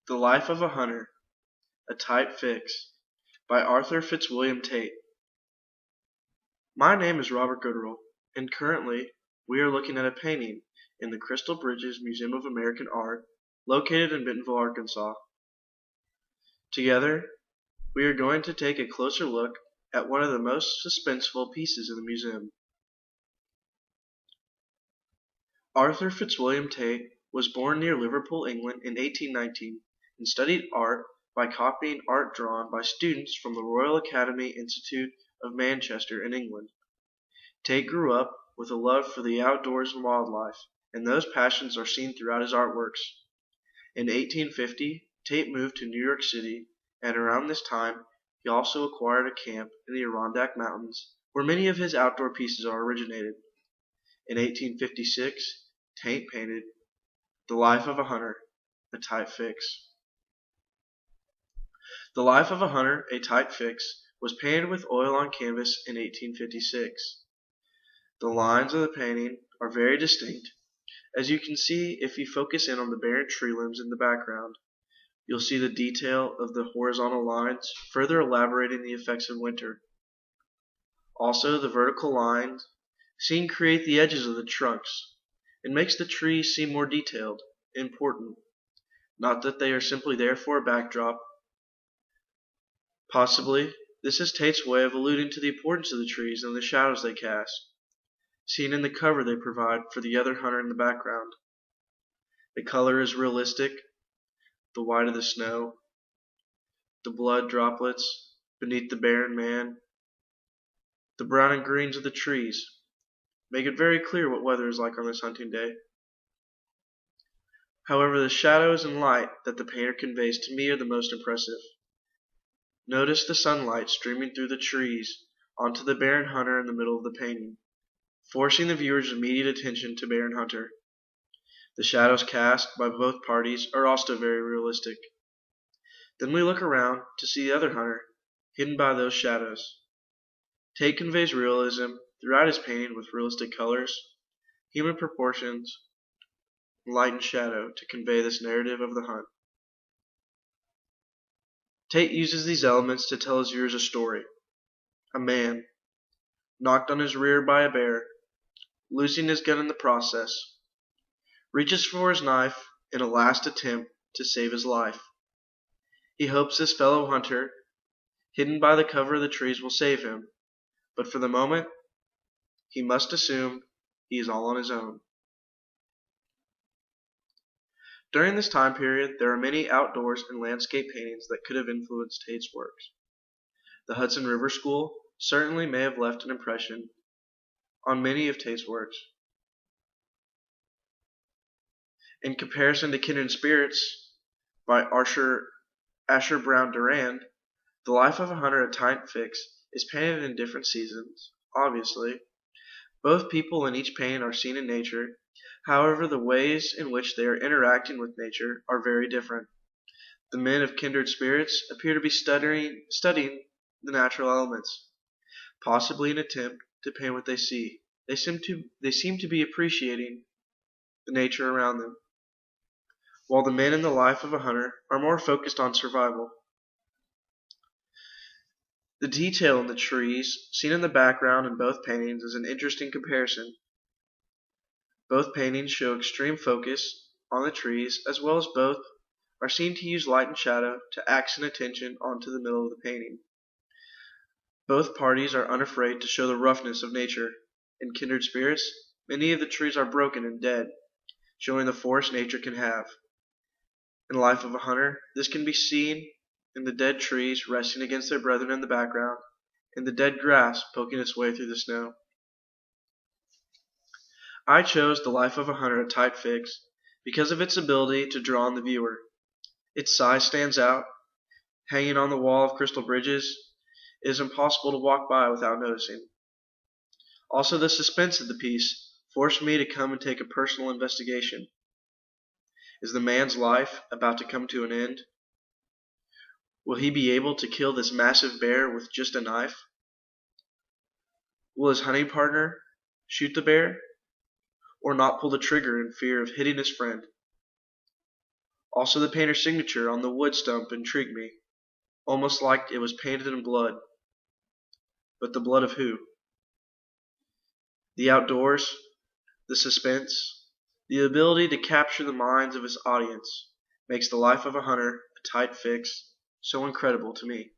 The Life of a Hunter, a Type Fix, by Arthur Fitzwilliam Tate. My name is Robert Gooderl, and currently we are looking at a painting in the Crystal Bridges Museum of American Art, located in Bentonville, Arkansas. Together, we are going to take a closer look at one of the most suspenseful pieces in the museum. Arthur Fitzwilliam Tate was born near Liverpool, England in 1819 and studied art by copying art drawn by students from the Royal Academy Institute of Manchester in England. Tate grew up with a love for the outdoors and wildlife, and those passions are seen throughout his artworks. In 1850, Tate moved to New York City, and around this time he also acquired a camp in the Adirondack Mountains, where many of his outdoor pieces are originated. In 1856, Tate painted The Life of a Hunter, a Type Fix. The Life of a Hunter, a Type Fix, was painted with oil on canvas in 1856. The lines of the painting are very distinct, as you can see if you focus in on the barren tree limbs in the background. You'll see the detail of the horizontal lines, further elaborating the effects of winter. Also, the vertical lines seen create the edges of the trunks. It makes the trees seem more detailed, important. Not that they are simply there for a backdrop. Possibly, this is Tate's way of alluding to the importance of the trees and the shadows they cast, seen in the cover they provide for the other hunter in the background. The color is realistic, the white of the snow, the blood droplets beneath the barren man, the brown and greens of the trees make it very clear what weather is like on this hunting day. However, the shadows and light that the painter conveys to me are the most impressive. Notice the sunlight streaming through the trees onto the barren hunter in the middle of the painting, forcing the viewer's immediate attention to barren hunter. The shadows cast by both parties are also very realistic. Then we look around to see the other hunter, hidden by those shadows. Tate conveys realism throughout his painting with realistic colors, human proportions, light and shadow to convey this narrative of the hunt. Tate uses these elements to tell his viewers a story. A man, knocked on his rear by a bear, losing his gun in the process, reaches for his knife in a last attempt to save his life. He hopes this fellow hunter, hidden by the cover of the trees, will save him, but for the moment, he must assume he is all on his own. During this time period, there are many outdoors and landscape paintings that could have influenced Tate's works. The Hudson River School certainly may have left an impression on many of Tate's works. In comparison to Kindred Spirits by Asher Brown Durand, The Life of a Hunter, a Type Fix is painted in different seasons, obviously. Both people in each painting are seen in nature. However, the ways in which they are interacting with nature are very different. The men of Kindred Spirits appear to be studying the natural elements, possibly in an attempt to paint what they see. They seem to be appreciating the nature around them, while the men in The Life of a Hunter are more focused on survival. The detail in the trees seen in the background in both paintings is an interesting comparison. Both paintings show extreme focus on the trees, as well as both are seen to use light and shadow to accent attention onto the middle of the painting. Both parties are unafraid to show the roughness of nature. In Kindred Spirits, many of the trees are broken and dead, showing the force nature can have. In Life of a Hunter, this can be seen in the dead trees resting against their brethren in the background, and the dead grass poking its way through the snow. I chose The Life of a Hunter, a Type Fix because of its ability to draw on the viewer. Its size stands out. Hanging on the wall of Crystal Bridges, it is impossible to walk by without noticing. Also, the suspense of the piece forced me to come and take a personal investigation. Is the man's life about to come to an end? Will he be able to kill this massive bear with just a knife? Will his hunting partner shoot the bear, or not pull the trigger in fear of hitting his friend? Also, the painter's signature on the wood stump intrigued me, almost like it was painted in blood. But the blood of who? The outdoors, the suspense, the ability to capture the minds of his audience makes the life of a hunter, a tight fix, so incredible to me.